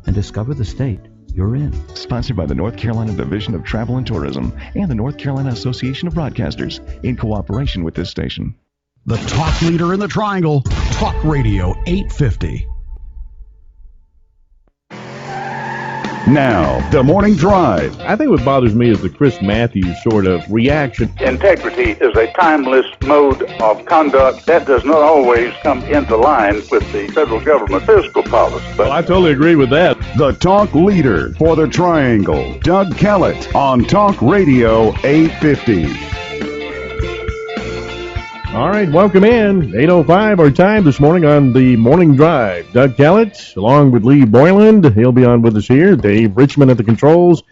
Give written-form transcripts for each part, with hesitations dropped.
and discover the state you're in. Sponsored by the North Carolina Division of Travel and Tourism and the North Carolina Association of Broadcasters in cooperation with this station. The talk leader in the Triangle, Talk Radio 850. Now, the morning drive. I think what bothers me is the Chris Matthews sort of reaction. Integrity is a timeless mode of conduct that does not always come into line with the federal government fiscal policy. Well, I totally agree with that. The talk leader for the Triangle, Doug Kellett, on Talk Radio 850. All right, welcome in. 8:05 our time this morning on the Morning Drive. Doug Kellett, along with Lee Boyland. He'll be on with us here. Dave Richmond at the controls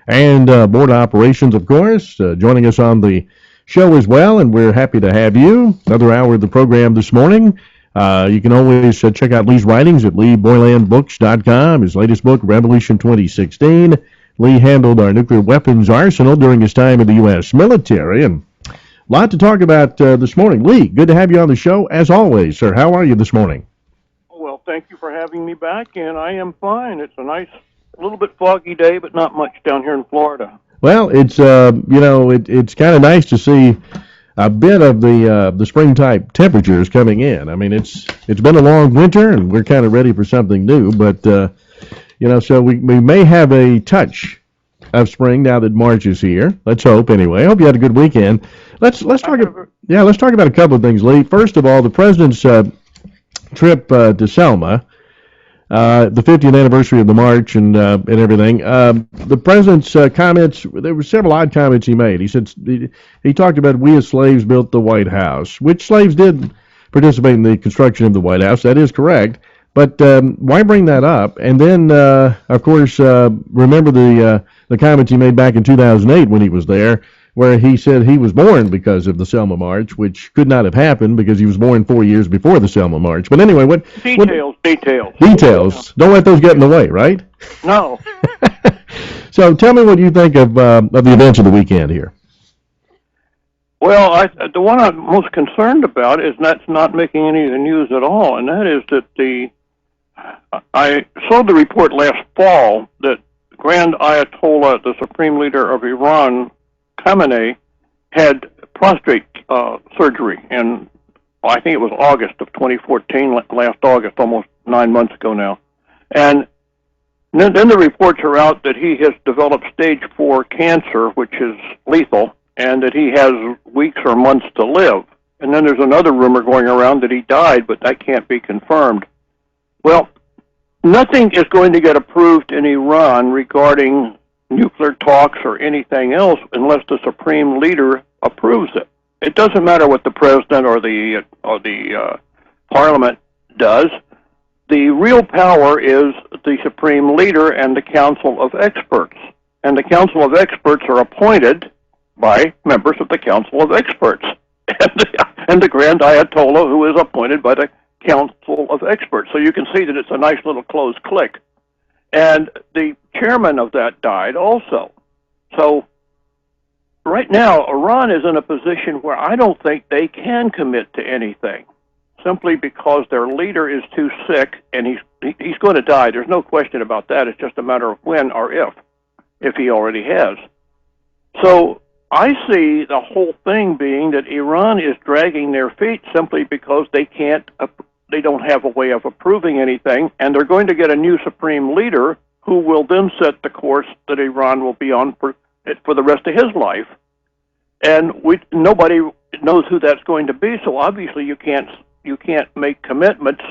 and Board of Operations, of course, joining us on the show as well, and we're happy to have you. Another hour of the program this morning. You can always check out Lee's writings at LeeBoylandBooks.com. His latest book, Revolution 2016. Lee handled our nuclear weapons arsenal during his time in the U.S. military, and a lot to talk about this morning. Lee, good to have you on the show, as always, sir. How are you this morning? Well, thank you for having me back, and I am fine. It's a nice, a little bit foggy day, but not much down here in Florida. Well, it's it's kind of nice to see a bit of the spring-type temperatures coming in. I mean, it's been a long winter, and we're kind of ready for something new, but, so we may have a touch of spring now that March is here. Let's hope, anyway. I hope you had a good weekend. Let's talk about a couple of things, Lee. First of all, the president's trip to Selma, the 50th anniversary of the march and everything. The president's comments, there were several odd comments he made. He said he talked about we as slaves built the White House, which slaves did participate in the construction of the White House. That is correct. But why bring that up? And then, of course, remember the comments he made back in 2008 when he was there, where he said he was born because of the Selma March, which could not have happened because he was born 4 years before the Selma March. But anyway, details. Don't let those get in the way, right? No. So tell me what you think of the events of the weekend here. Well, the one I'm most concerned about is that's not making any of the news at all, and that is that I saw the report last fall that Grand Ayatollah, the supreme leader of Iran, Khamenei, had prostate surgery in, I think it was August of 2014, last August, almost 9 months ago now. And then the reports are out that he has developed stage 4 cancer, which is lethal, and that he has weeks or months to live. And then there's another rumor going around that he died, but that can't be confirmed. Well, nothing is going to get approved in Iran regarding nuclear talks or anything else unless the supreme leader approves it. It doesn't matter what the president or the parliament does. The real power is the supreme leader and the council of experts. And the council of experts are appointed by members of the council of experts. And the Grand Ayatollah, who is appointed by the council of experts. So you can see that it's a nice little closed clique. And the chairman of that died also. So right now, Iran is in a position where I don't think they can commit to anything, simply because their leader is too sick, and he's going to die. There's no question about that. It's just a matter of when or if he already has. So I see the whole thing being that Iran is dragging their feet simply because they don't have a way of approving anything, and they're going to get a new supreme leader who will then set the course that Iran will be on for the rest of his life. And nobody knows who that's going to be, so obviously you can't make commitments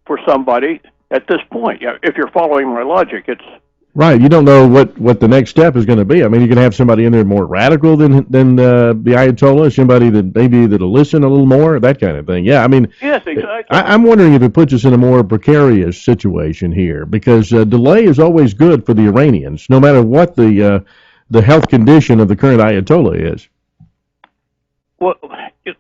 for somebody at this point. If you're following my logic, it's right. You don't know what the next step is going to be. I mean, you can have somebody in there more radical than the Ayatollah, somebody that'll listen a little more, that kind of thing. Yeah, I mean, yes, exactly. I'm wondering if it puts us in a more precarious situation here, because delay is always good for the Iranians, no matter what the health condition of the current Ayatollah is. Well,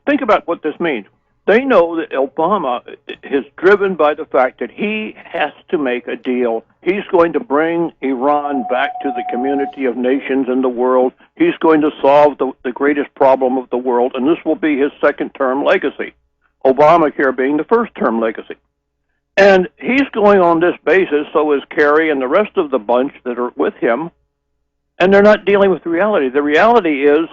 think about what this means. They know that Obama is driven by the fact that he has to make a deal. He's going to bring Iran back to the community of nations in the world. He's going to solve the greatest problem of the world, and this will be his second-term legacy, Obamacare being the first-term legacy. And he's going on this basis, so is Kerry and the rest of the bunch that are with him, and they're not dealing with reality. The reality is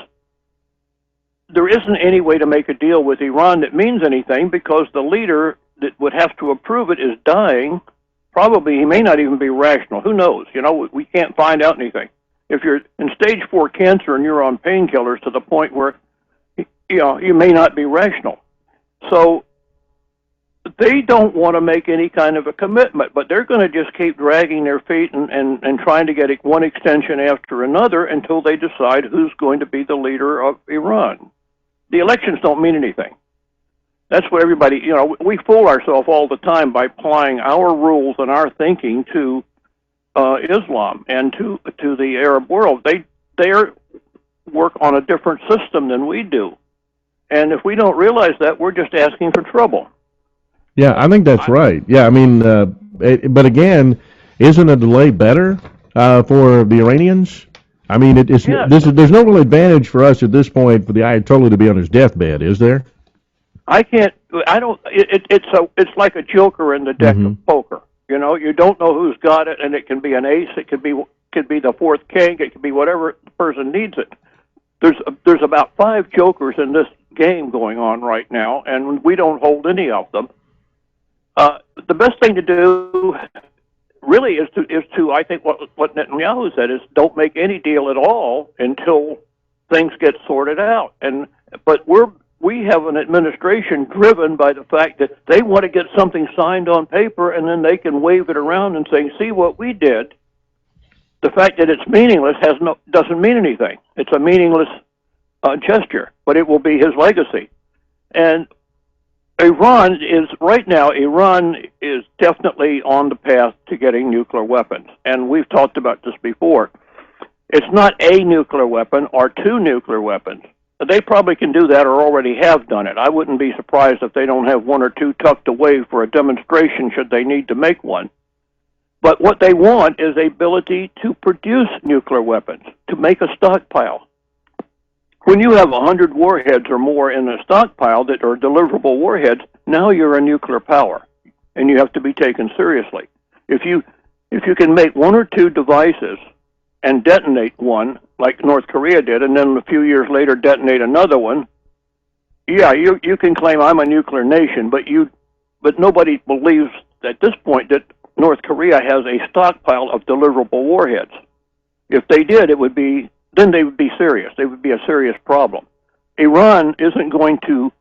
there isn't any way to make a deal with Iran that means anything because the leader that would have to approve it is dying. Probably he may not even be rational. Who knows? We can't find out anything. If you're in stage 4 cancer and you're on painkillers to the point where you may not be rational. So they don't want to make any kind of a commitment, but they're going to just keep dragging their feet and trying to get one extension after another until they decide who's going to be the leader of Iran. The elections don't mean anything. That's what everybody, we fool ourselves all the time by applying our rules and our thinking to Islam and to the Arab world. They work on a different system than we do. And if we don't realize that, we're just asking for trouble. Yeah, I think that's right. Yeah, I mean, but again, isn't a delay better for the Iranians? I mean, there's no real advantage for us at this point for the Ayatollah to be on his deathbed, is there? It's like a joker in the deck of poker. You don't know who's got it, and it can be an ace, it could be the fourth king, it could be whatever person needs it. There's about 5 jokers in this game going on right now, and we don't hold any of them. The best thing to do really is to I think what Netanyahu said is don't make any deal at all until things get sorted out. But we have an administration driven by the fact that they want to get something signed on paper and then they can wave it around and say, see what we did. The fact that it's meaningless doesn't mean anything. It's a meaningless gesture, but it will be his legacy. And Iran is definitely on the path to getting nuclear weapons. And we've talked about this before. It's not a nuclear weapon or 2 nuclear weapons. They probably can do that or already have done it. I wouldn't be surprised if they don't have 1 or 2 tucked away for a demonstration should they need to make one. But what they want is the ability to produce nuclear weapons, to make a stockpile. When you have 100 warheads or more in a stockpile that are deliverable warheads, now you're a nuclear power, and you have to be taken seriously. If you can make 1 or 2 devices and detonate one, like North Korea did, and then a few years later detonate another one, yeah, you can claim I'm a nuclear nation, but nobody believes at this point that North Korea has a stockpile of deliverable warheads. If they did, then they would be serious. They would be a serious problem. Iran isn't going to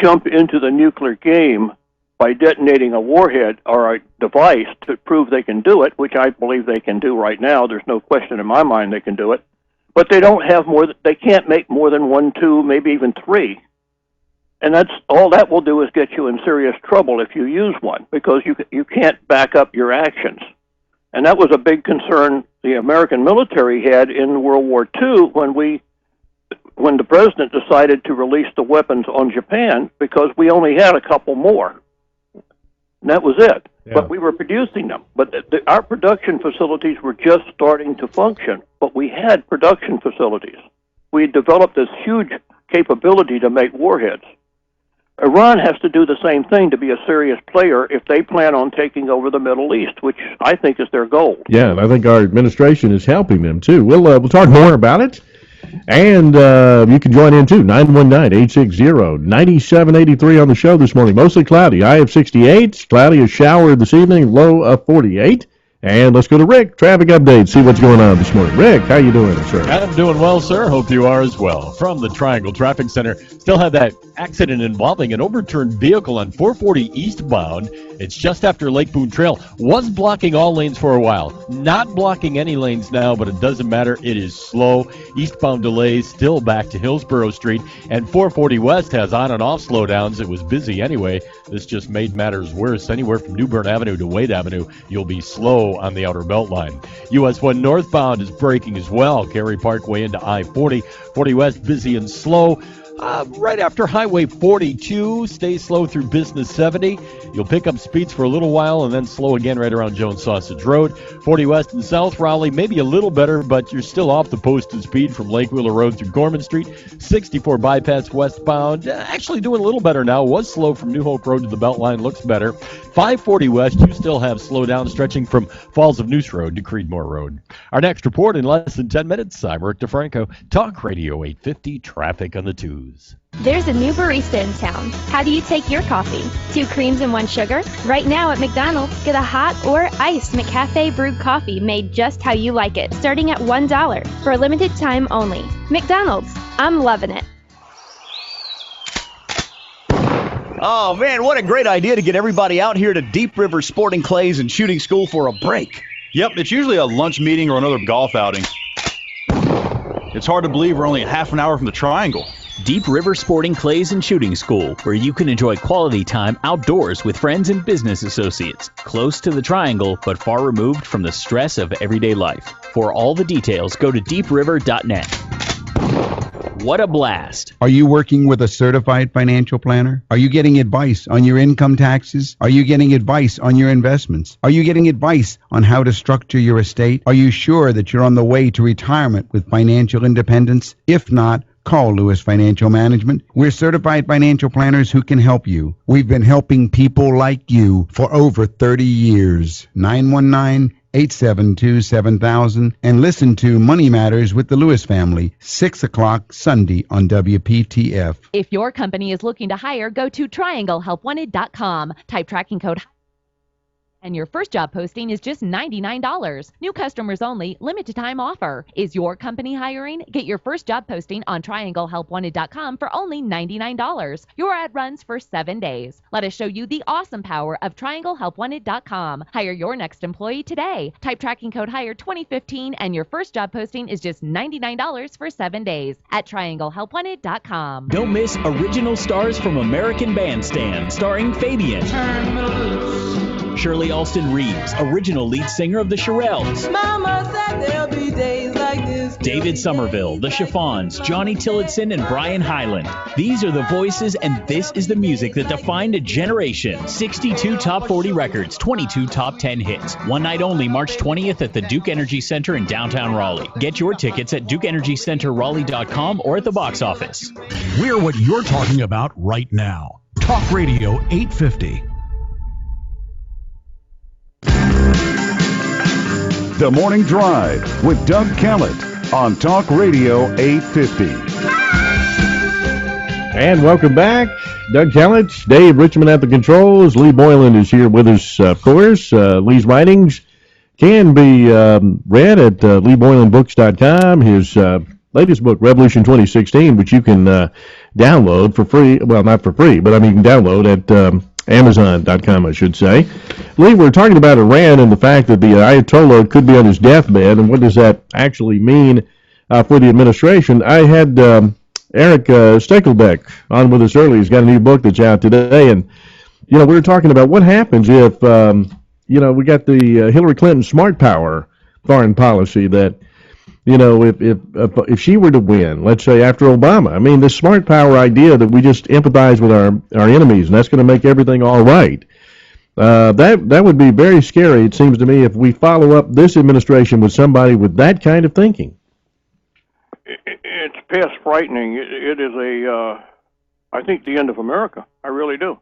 jump into the nuclear game by detonating a warhead or a device to prove they can do it, which I believe they can do right now. There's no question in my mind they can do it. But they don't have they can't make more than 1, 2, maybe even 3. And that's all that will do is get you in serious trouble if you use one, because you can't back up your actions. And that was a big concern the American military had in World War II when the president decided to release the weapons on Japan, because we only had a couple more. And that was it. Yeah. But we were producing them. But our production facilities were just starting to function, but we had production facilities. We developed this huge capability to make warheads. Iran has to do the same thing to be a serious player if they plan on taking over the Middle East, which I think is their goal. Yeah, and I think our administration is helping them, too. We'll talk more about it. And you can join in, too, 919-860-9783 on the show this morning. Mostly cloudy, high of 68. Cloudy, a shower this evening, low of 48. And let's go to Rick, traffic update, see what's going on this morning. Rick, how you doing, sir? I'm doing well, sir. Hope you are as well. From the Triangle Traffic Center, still have that accident involving an overturned vehicle on 440 eastbound. It's just after Lake Boone Trail. Was blocking all lanes for a while. Not blocking any lanes now, but it doesn't matter. It is slow. Eastbound delays still back to Hillsborough Street. And 440 West has on and off slowdowns. It was busy anyway. This just made matters worse. Anywhere from New Bern Avenue to Wade Avenue, you'll be slow on the outer belt line. US 1 northbound is braking as well. Cary Parkway into I-40. 40 West busy and slow. right after Highway 42. Stay slow through Business 70. You'll pick up speeds for a little while and then slow again right around Jones Sausage Road. 40 West and South Raleigh, maybe a little better, but you're still off the posted speed from Lake Wheeler Road through Gorman Street. 64 bypass westbound, actually doing a little better now. Was slow from New Hope Road to the Beltline, looks better. 540 West, you still have slowdown stretching from Falls of Noose Road to Creedmoor Road. Our next report in less than 10 minutes. I'm Rick DeFranco, Talk Radio 850, traffic on the twos. There's a new barista in town. How do you take your coffee? 2 creams and 1 sugar? Right now at McDonald's, get a hot or iced McCafe brewed coffee made just how you like it, starting at $1 for a limited time only. McDonald's, I'm loving it. Oh, man, what a great idea to get everybody out here to Deep River Sporting Clays and Shooting School for a break. Yep, it's usually a lunch meeting or another golf outing. It's hard to believe we're only a half an hour from the Triangle. Deep River Sporting Clays and Shooting School, where you can enjoy quality time outdoors with friends and business associates. Close to the Triangle, but far removed from the stress of everyday life. For all the details, go to deepriver.net. What a blast. Are you working with a certified financial planner? Are you getting advice on your income taxes? Are you getting advice on your investments? Are you getting advice on how to structure your estate? Are you sure that you're on the way to retirement with financial independence? If not, call Lewis Financial Management. We're certified financial planners who can help you. We've been helping people like you for over 30 years. 919-872-7000 and listen to Money Matters with the Lewis family, 6 o'clock Sunday on WPTF. If your company is looking to hire, go to trianglehelpwanted.com. Type tracking code and your first job posting is just $99. New customers only, limited time offer. Is your company hiring? Get your first job posting on trianglehelpwanted.com for only $99. Your ad runs for 7 days. Let us show you the awesome power of trianglehelpwanted.com. Hire your next employee today. Type tracking code HIRE 2015 and your first job posting is just $99 for 7 days at trianglehelpwanted.com. Don't miss Original Stars from American Bandstand, starring Fabian, Shirley Alston Reeves, original lead singer of the Shirelles, Mama said there'll be days like this. David Somerville, the Chiffons, Johnny Tillotson, and Brian Hyland. These are the voices, and this is the music that defined a generation. 62 top 40 records, 22 top 10 hits. One night only, March 20th at the Duke Energy Center in downtown Raleigh. Get your tickets at DukeEnergyCenterRaleigh.com or at the box office. We're what you're talking about right now. Talk Radio 850. The Morning Drive with Doug Kellett on Talk Radio 850. And welcome back. Doug Kellett, Dave Richmond at the controls. Lee Boylan is here with us, of course. Lee's writings can be read at LeeBoylanBooks.com. His latest book, Revolution 2016, which you can download for free. Well, not for free, but I mean you can download at Amazon.com, I should say. Lee, we're talking about Iran and the fact that the Ayatollah could be on his deathbed, and what does that actually mean for the administration? I had Eric Stakelbeck on with us earlier. He's got a new book that's out today, and, we were talking about what happens if, we got the Hillary Clinton smart power foreign policy that, if she were to win, let's say after Obama, I mean, this smart power idea that we just empathize with our enemies and that's going to make everything all right, that would be very scary, it seems to me, if we follow up this administration with somebody with that kind of thinking. It's past frightening. It is I think, the end of America. I really do.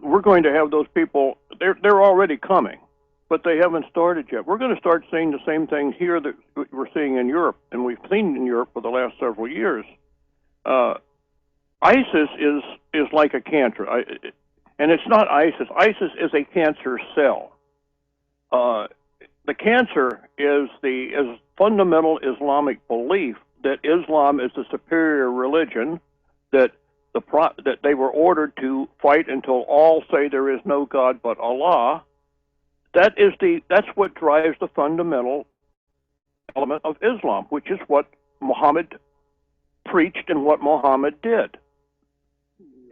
We're going to have those people, they're already coming. But they haven't started yet. We're going to start seeing the same thing here that we're seeing in Europe, and we've seen in Europe for the last several years. ISIS is like a cancer, and it's not ISIS. ISIS is a cancer cell. The cancer is fundamental Islamic belief that Islam is the superior religion, that they were ordered to fight until all say there is no God but Allah. That's what drives the fundamental element of Islam, which is what Muhammad preached and what Muhammad did.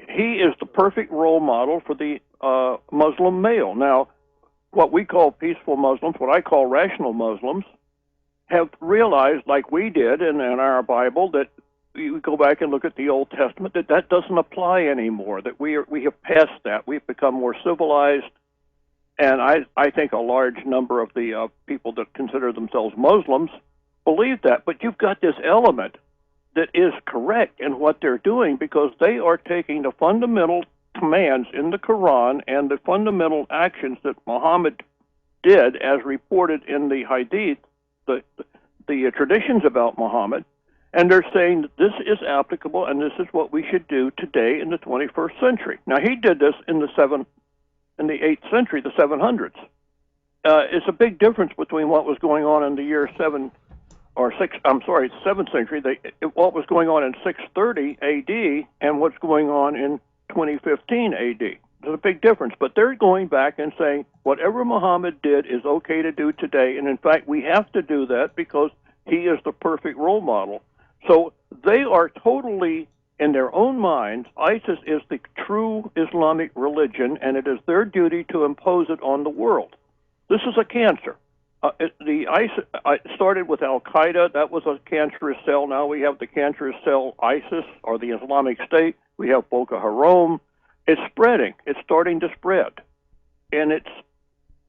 He is the perfect role model for the Muslim male. Now, what we call peaceful Muslims, what I call rational Muslims, have realized, like we did in our Bible, that you go back and look at the Old Testament, that doesn't apply anymore, that we have passed that. We've become more civilized, and I think a large number of the people that consider themselves Muslims believe that. But you've got this element that is correct in what they're doing, because they are taking the fundamental commands in the Quran and the fundamental actions that Muhammad did as reported in the Hadith, the traditions about Muhammad, and they're saying that this is applicable and this is what we should do today in the 21st century. Now, he did this in the 8th century, the 700s. It's a big difference between what was going on in the year 7th century, what was going on in 630 AD and what's going on in 2015 AD. There's a big difference, but they're going back and saying whatever Muhammad did is okay to do today, and in fact we have to do that because he is the perfect role model. So they are totally, in their own minds, ISIS is the true Islamic religion, and it is their duty to impose it on the world. This is a cancer. ISIS started with Al-Qaeda. That was a cancerous cell. Now we have the cancerous cell ISIS, or the Islamic State. We have Boko Haram. It's spreading. It's starting to spread. And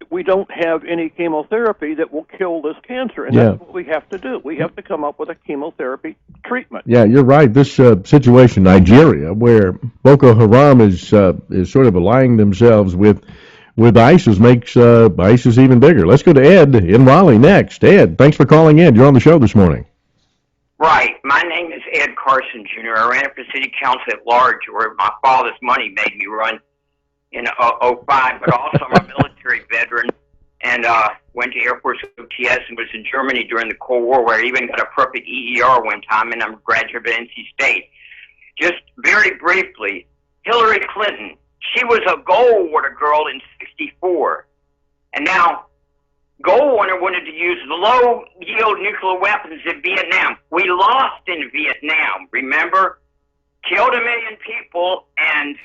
we don't have any chemotherapy that will kill this cancer, and that's what we have to do. We have to come up with a chemotherapy treatment. Yeah, you're right. This situation in Nigeria, where Boko Haram is sort of allying themselves with ISIS, makes ISIS even bigger. Let's go to Ed in Raleigh next. Ed, thanks for calling in. You're on the show this morning. Right. My name is Ed Carson, Jr. I ran for city council at large, where my father's money made me run in 05, but also I'm a military veteran and went to Air Force OTS and was in Germany during the Cold War, where I even got a perfect EER one time, and I'm a graduate of NC State. Just very briefly, Hillary Clinton, she was a Goldwater girl in 64, and now Goldwater wanted to use low-yield nuclear weapons in Vietnam. We lost in Vietnam, remember? Killed 1 million people and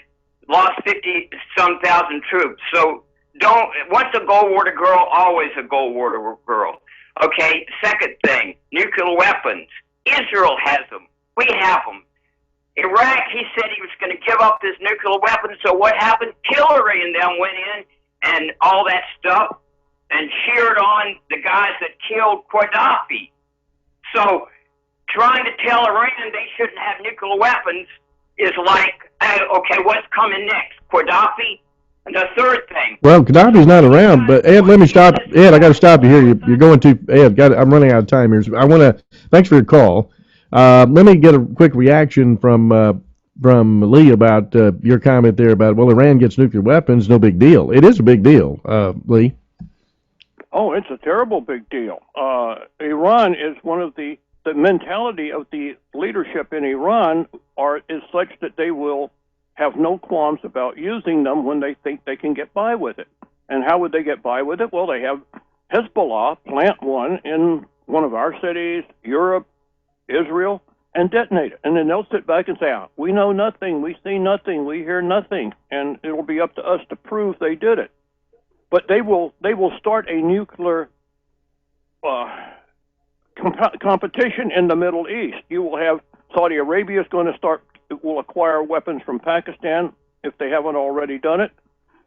lost 50-some thousand troops. So once a Goldwater girl, always a Goldwater girl. Okay, second thing, nuclear weapons. Israel has them. We have them. Iraq, he said he was going to give up this nuclear weapons. So what happened? Hillary and them went in and all that stuff and cheered on the guys that killed Gaddafi. So trying to tell Iran they shouldn't have nuclear weapons is like, okay, what's coming next? Gaddafi? And the third thing. Well, Gaddafi's not around, but Ed, let me stop. Ed, I got to stop you here. You're going too. Ed, I'm running out of time here. So I want to. Thanks for your call. Let me get a quick reaction from Lee about your comment there about, well, Iran gets nuclear weapons, no big deal. It is a big deal, Lee. Oh, it's a terrible big deal. Iran is one of the mentality of the leadership in Iran is such that they will have no qualms about using them when they think they can get by with it. And how would they get by with it? Well, they have Hezbollah plant one in one of our cities, Europe, Israel, and detonate it. And then they'll sit back and say, we know nothing, we see nothing, we hear nothing, and it will be up to us to prove they did it. But they will start a nuclear competition in the Middle East. You will have Saudi Arabia will acquire weapons from Pakistan if they haven't already done it.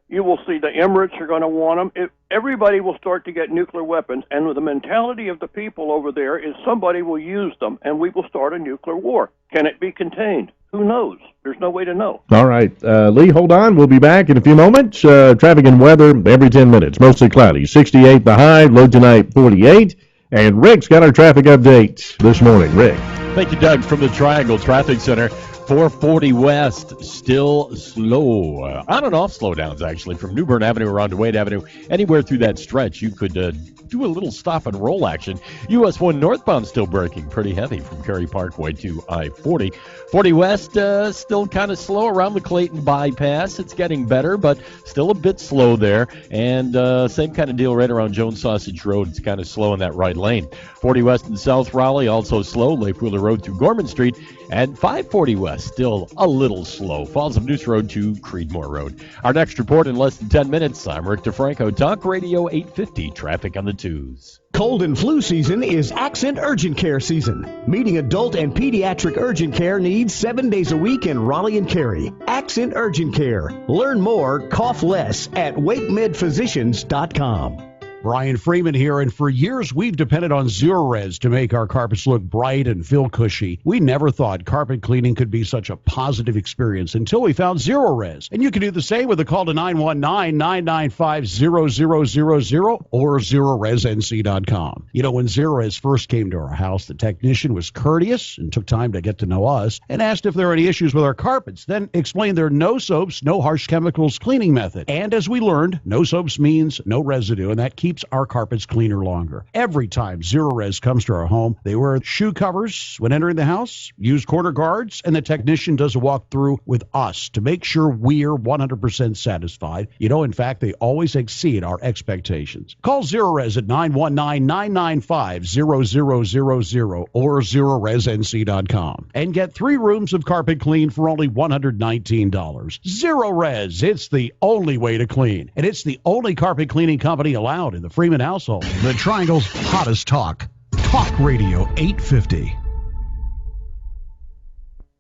You will see the Emirates are going to want them. Everybody will start to get nuclear weapons, and the mentality of the people over there is somebody will use them, and we will start a nuclear war. Can it be contained? Who knows? There's no way to know. All right. Lee, hold on. We'll be back in a few moments. Traffic and weather every 10 minutes. Mostly cloudy. 68 the high. Low tonight, 48. And Rick's got our traffic update this morning. Rick. Thank you, Doug, from the Triangle Traffic Center. 440 West, still slow. On and off slowdowns, actually, from New Bern Avenue around to Wade Avenue. Anywhere through that stretch, you could do a little stop and roll action. US 1 northbound still braking pretty heavy from Cary Parkway to I-40. 40 West, still kind of slow around the Clayton bypass. It's getting better, but still a bit slow there. And same kind of deal right around Jones Sausage Road. It's kind of slow in that right lane. 40 West and South Raleigh, also slow. Lake Wheeler Road through Gorman Street. And 540 West, still a little slow. Falls of Neuse Road to Creedmoor Road. Our next report in less than 10 minutes. I'm Rick DeFranco, Talk Radio 850, Traffic on the Twos. Cold and flu season is Accent Urgent Care season. Meeting adult and pediatric urgent care needs 7 days a week in Raleigh and Cary. Accent Urgent Care. Learn more, cough less at wakemedphysicians.com. Brian Freeman here, and for years we've depended on Zerorez to make our carpets look bright and feel cushy. We never thought carpet cleaning could be such a positive experience until we found Zerorez. And you can do the same with a call to 919-995-0000 or ZerorezNC.com. You know, when Zerorez first came to our house, the technician was courteous and took time to get to know us and asked if there were any issues with our carpets, then explained their no soaps, no harsh chemicals cleaning method. And as we learned, no soaps means no residue, and that keeps our carpets cleaner longer. Every time Zerorez comes to our home, they wear shoe covers when entering the house, use corner guards, and the technician does a walkthrough with us to make sure we're 100% satisfied. You know, in fact, they always exceed our expectations. Call Zerorez at 919-995-0000 or ZerorezNC.com and get 3 rooms of carpet clean for only $119. Zerorez, it's the only way to clean, and it's the only carpet cleaning company allowed in the Freeman household. The Triangle's hottest talk. Talk Radio 850.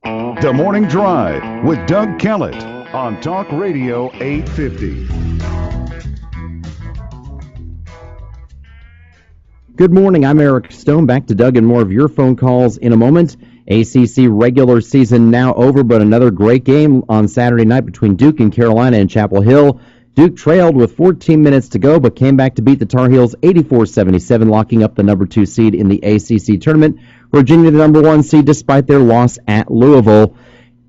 The Morning Drive with Doug Kellett on Talk Radio 850. Good morning. I'm Eric Stone. Back to Doug and more of your phone calls in a moment. ACC regular season now over, but another great game on Saturday night between Duke and Carolina in Chapel Hill. Duke trailed with 14 minutes to go, but came back to beat the Tar Heels 84-77, locking up the number 2 seed in the ACC tournament. Virginia, the number 1 seed, despite their loss at Louisville.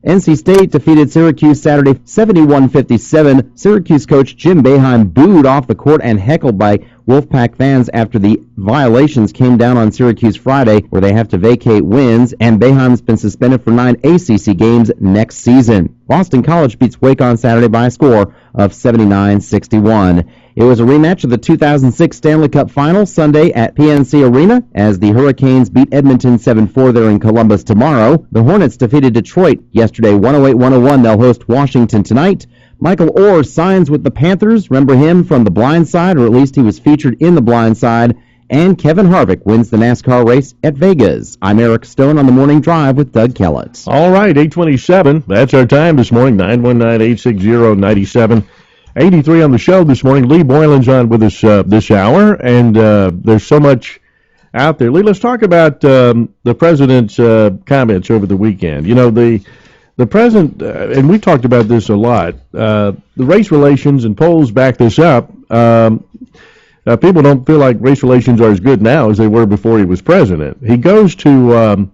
NC State defeated Syracuse Saturday 71-57. Syracuse coach Jim Boeheim booed off the court and heckled by Wolfpack fans after the violations came down on Syracuse Friday, where they have to vacate wins, and Boeheim's been suspended for 9 ACC games next season. Boston College beats Wake on Saturday by a score of 79-61. It was a rematch of the 2006 Stanley Cup Final Sunday at PNC Arena as the Hurricanes beat Edmonton 7-4 there in Columbus tomorrow. The Hornets defeated Detroit yesterday 108-101. They'll host Washington tonight. Michael Orr signs with the Panthers. Remember him from The Blind Side, or at least he was featured in The Blind Side. And Kevin Harvick wins the NASCAR race at Vegas. I'm Eric Stone on the Morning Drive with Doug Kellett. All right, 8:27. That's our time this morning, 919-860-9783 on the show this morning. Lee Boylan's on with us this hour, and there's so much out there. Lee, let's talk about the president's comments over the weekend. You know, the president, and we've talked about this a lot, the race relations and polls back this up. People don't feel like race relations are as good now as they were before he was president. He goes to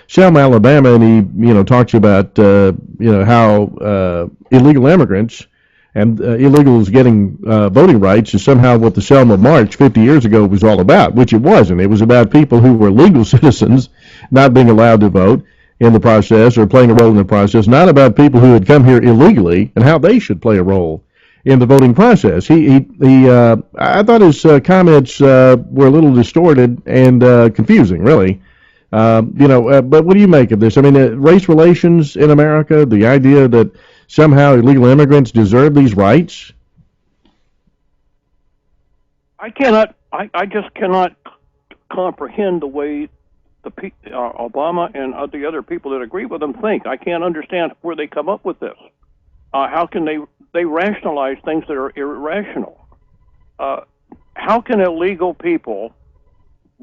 Selma, Alabama, and he, talks about, how illegal immigrants and illegals getting voting rights is somehow what the Selma March 50 years ago was all about, which it wasn't. It was about people who were legal citizens not being allowed to vote in the process or playing a role in the process, not about people who had come here illegally and how they should play a role in the voting process. I thought his comments were a little distorted and confusing, really. But what do you make of this? I mean, race relations in America, the idea that somehow illegal immigrants deserve these rights? I just cannot comprehend the way Obama and the other people that agree with him think. I can't understand where they come up with this. How can they rationalize things that are irrational? How can illegal people,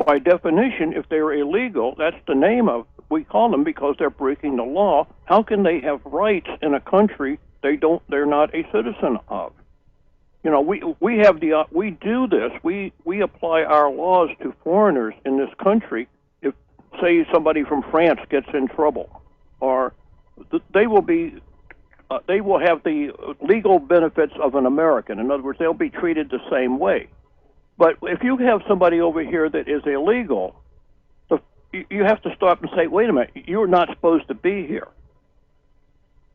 by definition, if they're illegal, that's the name of, we call them because they're breaking the law. How can they have rights in a country they're not a citizen of? We do this. We apply our laws to foreigners in this country. If, say, somebody from France gets in trouble, or they will have the legal benefits of an American. In other words, they'll be treated the same way. But if you have somebody over here that is illegal, you have to stop and say, wait a minute, you're not supposed to be here.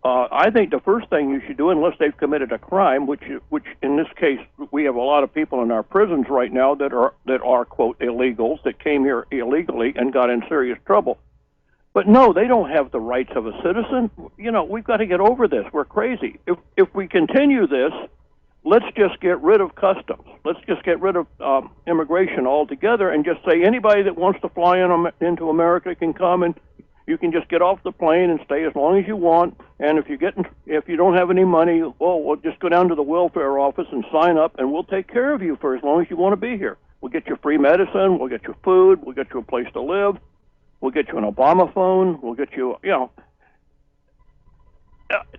I think the first thing you should do, unless they've committed a crime, which in this case we have a lot of people in our prisons right now that are quote illegals that came here illegally and got in serious trouble. But no, they don't have the rights of a citizen. We've got to get over this. We're crazy. If we continue this, let's just get rid of customs. Let's just get rid of immigration altogether and just say anybody that wants to fly into America can come, and you can just get off the plane and stay as long as you want. And if you don't have any money, well, we'll just go down to the welfare office and sign up, and we'll take care of you for as long as you want to be here. We'll get you free medicine. We'll get you food. We'll get you a place to live. We'll get you an Obama phone. We'll get you,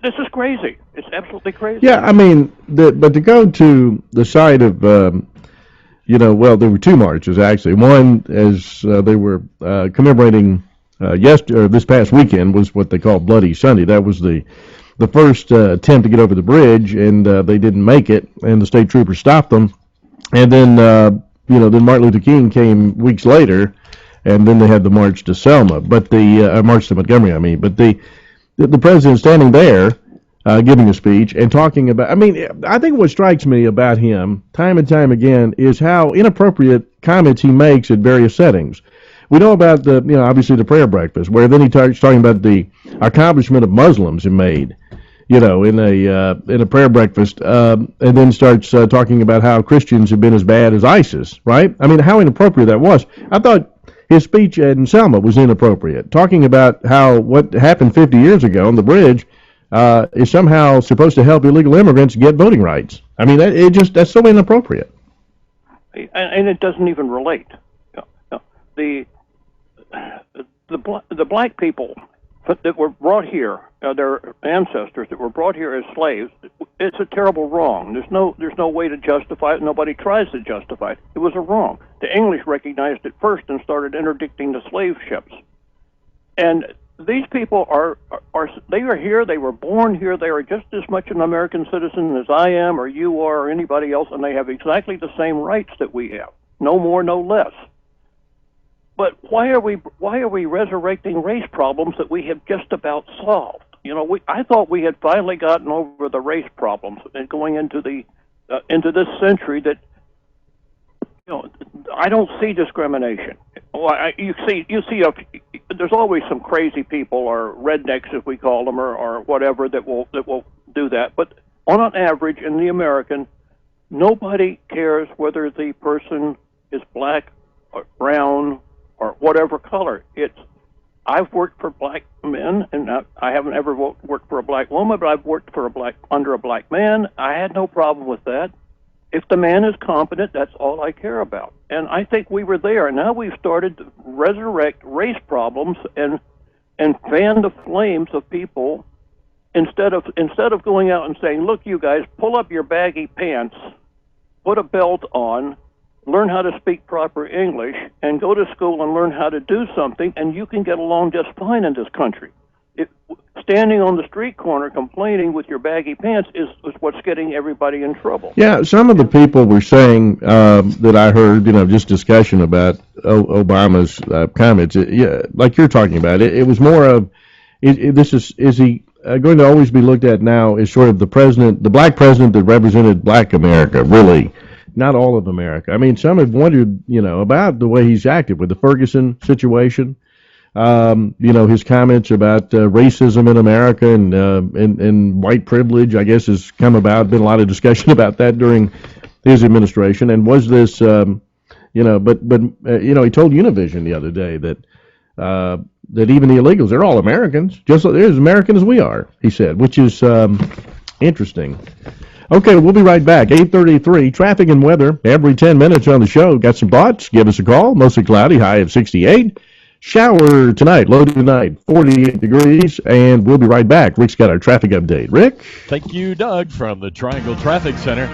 this is crazy. It's absolutely crazy. Yeah, I mean, but to go to the side of, well, there were two marches, actually. One, as they were commemorating this past weekend, was what they call Bloody Sunday. That was the first attempt to get over the bridge, and they didn't make it, and the state troopers stopped them. And then, then Martin Luther King came weeks later, and then they had the march to Selma, but the march to Montgomery, I mean. But the president standing there, giving a speech and talking about, I think what strikes me about him time and time again is how inappropriate comments he makes at various settings. We know about obviously the prayer breakfast, where then he starts talking about the accomplishment of Muslims have made, in a prayer breakfast, and then starts talking about how Christians have been as bad as ISIS, right? I mean, how inappropriate that was. I thought his speech in Selma was inappropriate, talking about how what happened 50 years ago on the bridge is somehow supposed to help illegal immigrants get voting rights. I mean, that's so inappropriate. And it doesn't even relate. The black people that were brought here, their ancestors that were brought here as slaves, it's a terrible wrong. There's no way to justify it. Nobody tries to justify it. It was a wrong. The English recognized it first and started interdicting the slave ships. And these people they are here. They were born here. They are just as much an American citizen as I am, or you are, or anybody else, and they have exactly the same rights that we have. No more, no less. But why are we resurrecting race problems that we have just about solved? I thought we had finally gotten over the race problems and going into this century that I don't see discrimination. Well, you see there's always some crazy people or rednecks, if we call them, or whatever that will do that. But on an average, in the American, nobody cares whether the person is black or brown or whatever color. I've worked for black men, and I haven't ever worked for a black woman, but I've worked for under a black man. I had no problem with that. If the man is competent, that's all I care about. And I think we were there. Now we've started to resurrect race problems and fan the flames of people instead of going out and saying, look, you guys, pull up your baggy pants, put a belt on, learn how to speak proper English, and go to school and learn how to do something, and you can get along just fine in this country. Standing on the street corner complaining with your baggy pants is what's getting everybody in trouble. Yeah, some of the people were saying that I heard, just discussion about Obama's comments. Like you're talking about, it was more of, is he going to always be looked at now as sort of the black president that represented black America, really? Not all of America. I mean, some have wondered, about the way he's acted with the Ferguson situation. His comments about racism in America and white privilege, I guess, has come about. Been a lot of discussion about that during his administration. And was this, he told Univision the other day that even the illegals, they're all Americans, just like they're as American as we are, he said, which is interesting. Okay, we'll be right back. 8:33, traffic and weather every 10 minutes on the show. Got some thoughts? Give us a call. Mostly cloudy, high of 68. Shower tonight, low tonight, 48 degrees, and we'll be right back. Rick's got our traffic update. Rick? Thank you, Doug, from the Triangle Traffic Center.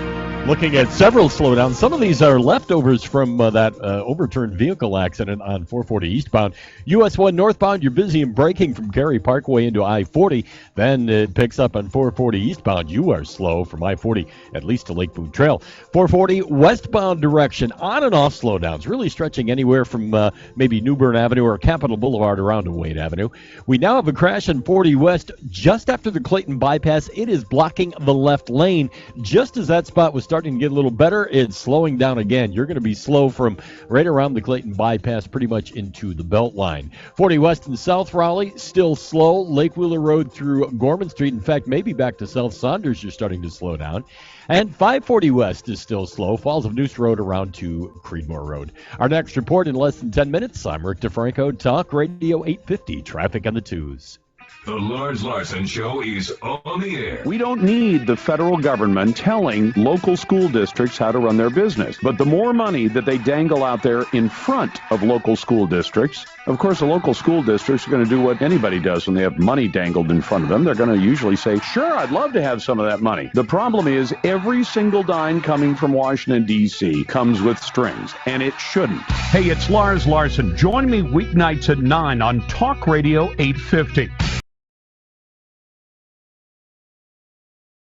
Looking at several slowdowns. Some of these are leftovers from that overturned vehicle accident on 440 eastbound. US 1 northbound, you're busy and braking from Cary Parkway into I-40. Then it picks up on 440 eastbound. You are slow from I-40, at least to Lake Boone Trail. 440 westbound direction, on and off slowdowns, really stretching anywhere from maybe New Bern Avenue or Capitol Boulevard around to Wade Avenue. We now have a crash on 40 west just after the Clayton bypass. It is blocking the left lane just as that spot was starting to get a little better. It's slowing down again. You're going to be slow from right around the Clayton bypass pretty much into the Beltline. 40 West and South Raleigh, still slow. Lake Wheeler Road through Gorman Street. In fact, maybe back to South Saunders, you're starting to slow down. And 540 West is still slow. Falls of Noose Road around to Creedmoor Road. Our next report in less than 10 minutes. I'm Rick DeFranco, Talk Radio 850, traffic on the twos. The Lars Larson Show is on the air. We don't need the federal government telling local school districts how to run their business. But the more money that they dangle out there in front of local school districts, of course, the local school districts are going to do what anybody does when they have money dangled in front of them. They're going to usually say, sure, I'd love to have some of that money. The problem is every single dime coming from Washington, D.C. comes with strings, and it shouldn't. Hey, it's Lars Larson. Join me weeknights at 9 on Talk Radio 850.